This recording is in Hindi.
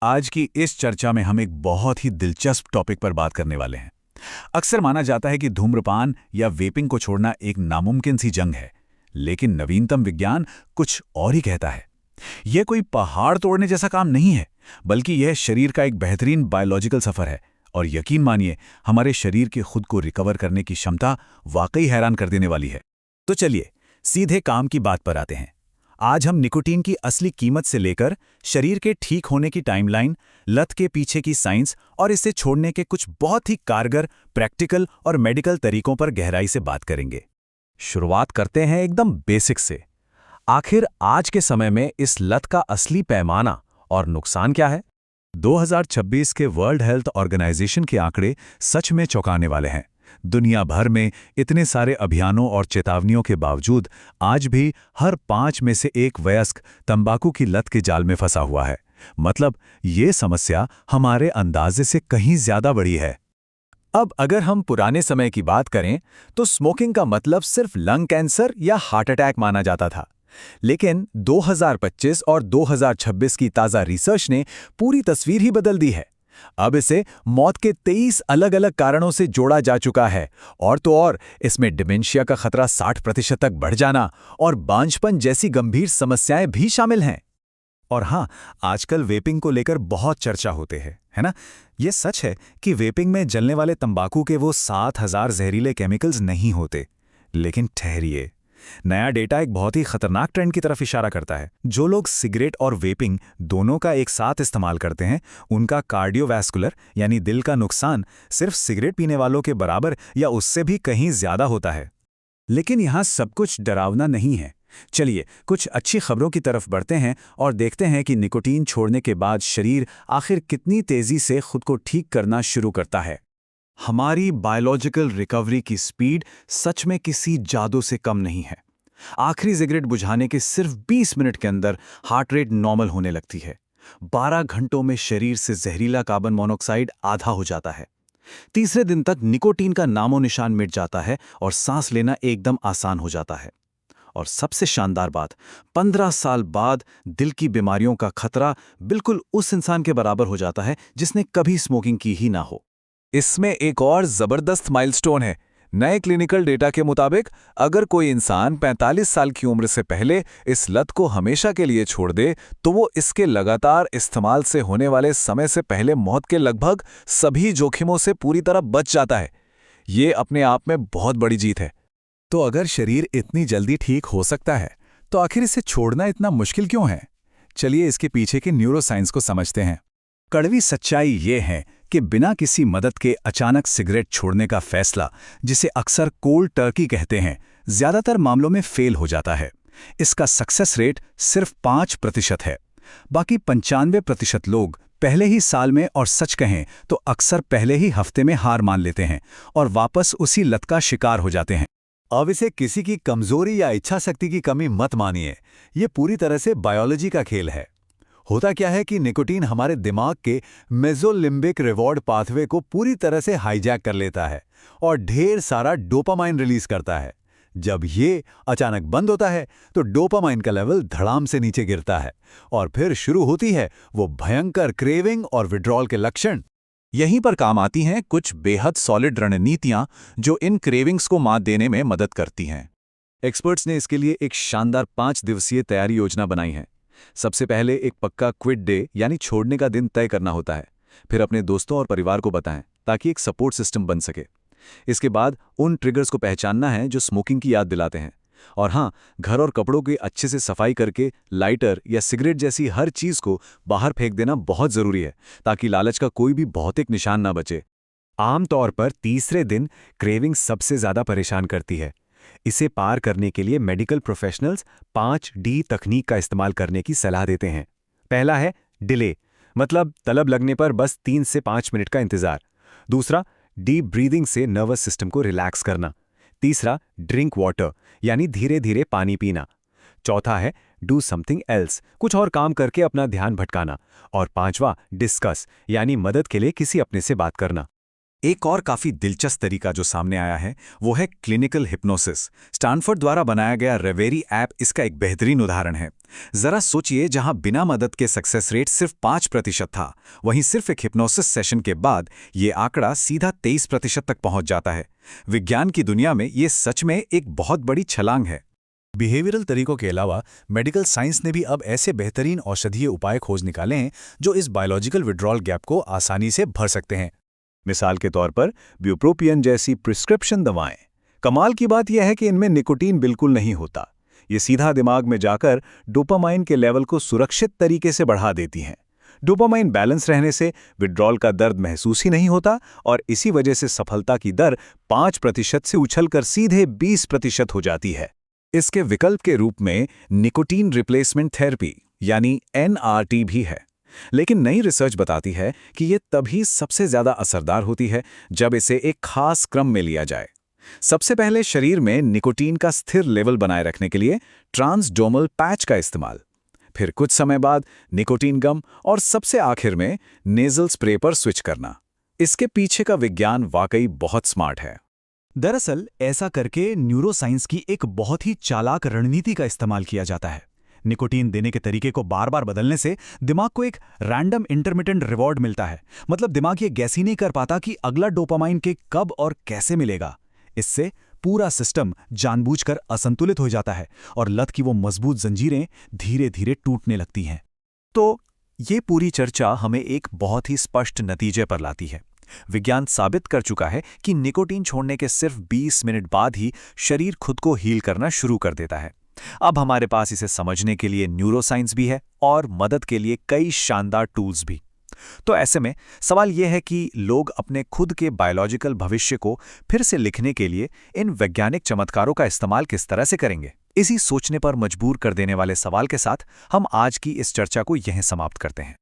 आज की इस चर्चा में हम एक बहुत ही दिलचस्प टॉपिक पर बात करने वाले हैं। अक्सर माना जाता है कि धूम्रपान या वेपिंग को छोड़ना एक नामुमकिन सी जंग है, लेकिन नवीनतम विज्ञान कुछ और ही कहता है। यह कोई पहाड़ तोड़ने जैसा काम नहीं है, बल्कि यह शरीर का एक बेहतरीन बायोलॉजिकल सफर है। और यकीन मानिए, हमारे शरीर के खुद को रिकवर करने की क्षमता वाकई हैरान कर देने वाली है। तो चलिए सीधे काम की बात पर आते हैं। आज हम निकोटीन की असली कीमत से लेकर शरीर के ठीक होने की टाइमलाइन, लत के पीछे की साइंस और इसे छोड़ने के कुछ बहुत ही कारगर, प्रैक्टिकल और मेडिकल तरीकों पर गहराई से बात करेंगे। शुरुआत करते हैं एकदम बेसिक से। आखिर आज के समय में इस लत का असली पैमाना और नुकसान क्या है? 2026 के वर्ल्ड हेल्थ ऑर्गेनाइजेशन के आंकड़े सच में चौंकाने वाले हैं। दुनिया भर में इतने सारे अभियानों और चेतावनियों के बावजूद आज भी हर 5 में से एक वयस्क तंबाकू की लत के जाल में फंसा हुआ है। मतलब ये समस्या हमारे अंदाजे से कहीं ज्यादा बड़ी है। अब अगर हम पुराने समय की बात करें तो स्मोकिंग का मतलब सिर्फ लंग कैंसर या हार्ट अटैक माना जाता था। लेकिन 2025 और 2026 की ताज़ा रिसर्च ने पूरी तस्वीर ही बदल दी है। अब इसे मौत के 23 अलग-अलग कारणों से जोड़ा जा चुका है, और तो और इसमें डिमेंशिया का खतरा 60% तक बढ़ जाना और बांझपन जैसी गंभीर समस्याएं भी शामिल हैं। और हाँ, आजकल वेपिंग को लेकर बहुत चर्चा होते हैं, है ना? ये सच है कि वेपिंग में जलने वाले तंबाकू के वो 7000 जहरीले केमिकल्स नहीं होते। लेकिन ठहरिए, नया डेटा एक बहुत ही खतरनाक ट्रेंड की तरफ इशारा करता है। जो लोग सिगरेट और वेपिंग दोनों का एक साथ इस्तेमाल करते हैं, उनका कार्डियोवैस्कुलर यानी दिल का नुकसान सिर्फ सिगरेट पीने वालों के बराबर या उससे भी कहीं ज्यादा होता है। लेकिन यहाँ सब कुछ डरावना नहीं है। चलिए कुछ अच्छी खबरों की तरफ बढ़ते हैं और देखते हैं कि निकोटीन छोड़ने के बाद शरीर आखिर कितनी तेजी से खुद को ठीक करना शुरू करता है। हमारी बायोलॉजिकल रिकवरी की स्पीड सच में किसी जादू से कम नहीं है। आखिरी सिगरेट बुझाने के सिर्फ 20 मिनट के अंदर हार्ट रेट नॉर्मल होने लगती है। 12 घंटों में शरीर से जहरीला कार्बन मोनोऑक्साइड आधा हो जाता है। तीसरे दिन तक निकोटीन का नामो निशान मिट जाता है और सांस लेना एकदम आसान हो जाता है। और सबसे शानदार बात, 15 साल बाद दिल की बीमारियों का खतरा बिल्कुल उस इंसान के बराबर हो जाता है जिसने कभी स्मोकिंग की ही ना हो। इसमें एक और जबरदस्त माइलस्टोन है। नए क्लिनिकल डेटा के मुताबिक अगर कोई इंसान 45 साल की उम्र से पहले इस लत को हमेशा के लिए छोड़ दे, तो वो इसके लगातार इस्तेमाल से होने वाले समय से पहले मौत के लगभग सभी जोखिमों से पूरी तरह बच जाता है। ये अपने आप में बहुत बड़ी जीत है। तो अगर शरीर इतनी जल्दी ठीक हो सकता है, तो आखिर इसे छोड़ना इतना मुश्किल क्यों है? चलिए इसके पीछे के न्यूरोसाइंस को समझते हैं। कड़वी सच्चाई ये है कि बिना किसी मदद के अचानक सिगरेट छोड़ने का फैसला, जिसे अक्सर कोल्ड टर्की कहते हैं, ज्यादातर मामलों में फेल हो जाता है। इसका सक्सेस रेट सिर्फ 5% है। बाकी 95% लोग पहले ही साल में, और सच कहें तो अक्सर पहले ही हफ्ते में हार मान लेते हैं और वापस उसी लत का शिकार हो जाते हैं। अब इसे किसी की कमजोरी या इच्छा शक्ति की कमी मत मानिए। ये पूरी तरह से बायोलॉजी का खेल है। होता क्या है कि निकोटीन हमारे दिमाग के मेसोलिम्बिक रिवॉर्ड पाथवे को पूरी तरह से हाईजैक कर लेता है और ढेर सारा डोपामाइन रिलीज करता है। जब ये अचानक बंद होता है तो डोपामाइन का लेवल धड़ाम से नीचे गिरता है और फिर शुरू होती है वो भयंकर क्रेविंग और विड्रॉल के लक्षण। यहीं पर काम आती हैं कुछ बेहद सॉलिड रणनीतियां जो इन क्रेविंग्स को मात देने में मदद करती हैं। एक्सपर्ट्स ने इसके लिए एक शानदार 5 दिवसीय तैयारी योजना बनाई है। सबसे पहले एक पक्का क्विट डे यानी छोड़ने का दिन तय करना होता है। फिर अपने दोस्तों और परिवार को बताएं ताकि एक सपोर्ट सिस्टम बन सके। इसके बाद उन ट्रिगर्स को पहचानना है जो स्मोकिंग की याद दिलाते हैं। और हाँ, घर और कपड़ों की अच्छे से सफाई करके लाइटर या सिगरेट जैसी हर चीज को बाहर फेंक देना बहुत जरूरी है, ताकि लालच का कोई भी भौतिक निशान ना बचे। आमतौर पर तीसरे दिन क्रेविंग सबसे ज्यादा परेशान करती है। इसे पार करने के लिए मेडिकल प्रोफेशनल्स 5D तकनीक का इस्तेमाल करने की सलाह देते हैं। पहला है डिले, मतलब तलब लगने पर बस 3 से 5 मिनट का इंतजार। दूसरा, डीप ब्रीदिंग से नर्वस सिस्टम को रिलैक्स करना। तीसरा, ड्रिंक वाटर यानी धीरे धीरे पानी पीना। चौथा है डू समथिंग एल्स, कुछ और काम करके अपना ध्यान भटकाना। और पांचवा, डिस्कस यानी मदद के लिए किसी अपने से बात करना। एक और काफी दिलचस्प तरीका जो सामने आया है वो है क्लिनिकल हिप्नोसिस। स्टैनफोर्ड द्वारा बनाया गया रेवेरी ऐप इसका एक बेहतरीन उदाहरण है। जरा सोचिए, जहां बिना मदद के सक्सेस रेट सिर्फ 5% था, वहीं सिर्फ एक हिप्नोसिस सेशन के बाद ये आंकड़ा सीधा 23% तक पहुंच जाता है। विज्ञान की दुनिया में ये सच में एक बहुत बड़ी छलांग है। बिहेवियरल तरीकों के अलावा मेडिकल साइंस ने भी अब ऐसे बेहतरीन औषधीय उपाय खोज निकाले हैं जो इस बायोलॉजिकल विड्रॉल गैप को आसानी से भर सकते हैं। मिसाल के तौर पर ब्यूप्रोपियन जैसी प्रिस्क्रिप्शन दवाएं। कमाल की बात यह है कि इनमें निकोटीन बिल्कुल नहीं होता। ये सीधा दिमाग में जाकर डोपामाइन के लेवल को सुरक्षित तरीके से बढ़ा देती हैं। डोपामाइन बैलेंस रहने से विड्रॉल का दर्द महसूस ही नहीं होता और इसी वजह से सफलता की दर 5% से उछलकर सीधे 20% हो जाती है। इसके विकल्प के रूप में निकोटीन रिप्लेसमेंट थेरेपी यानी NRT भी है, लेकिन नई रिसर्च बताती है कि ये तभी सबसे ज्यादा असरदार होती है जब इसे एक खास क्रम में लिया जाए। सबसे पहले शरीर में निकोटीन का स्थिर लेवल बनाए रखने के लिए ट्रांसडोमल पैच का इस्तेमाल, फिर कुछ समय बाद निकोटीन गम और सबसे आखिर में नेजल स्प्रे पर स्विच करना। इसके पीछे का विज्ञान वाकई बहुत स्मार्ट है। दरअसल ऐसा करके न्यूरोसाइंस की एक बहुत ही चालाक रणनीति का इस्तेमाल किया जाता है। निकोटीन देने के तरीके को बार बार बदलने से दिमाग को एक रैंडम इंटरमिटेंट रिवॉर्ड मिलता है। मतलब दिमाग ये गैस ही नहीं कर पाता कि अगला डोपामाइन के कब और कैसे मिलेगा। इससे पूरा सिस्टम जानबूझकर असंतुलित हो जाता है और लत की वो मजबूत जंजीरें धीरे धीरे टूटने लगती हैं। तो ये पूरी चर्चा हमें एक बहुत ही स्पष्ट नतीजे पर लाती है। विज्ञान साबित कर चुका है कि निकोटीन छोड़ने के सिर्फ 20 मिनट बाद ही शरीर खुद को हील करना शुरू कर देता है। अब हमारे पास इसे समझने के लिए न्यूरोसाइंस भी है और मदद के लिए कई शानदार टूल्स भी। तो ऐसे में सवाल यह है कि लोग अपने खुद के बायोलॉजिकल भविष्य को फिर से लिखने के लिए इन वैज्ञानिक चमत्कारों का इस्तेमाल किस तरह से करेंगे। इसी सोचने पर मजबूर कर देने वाले सवाल के साथ हम आज की इस चर्चा को यहीं समाप्त करते हैं।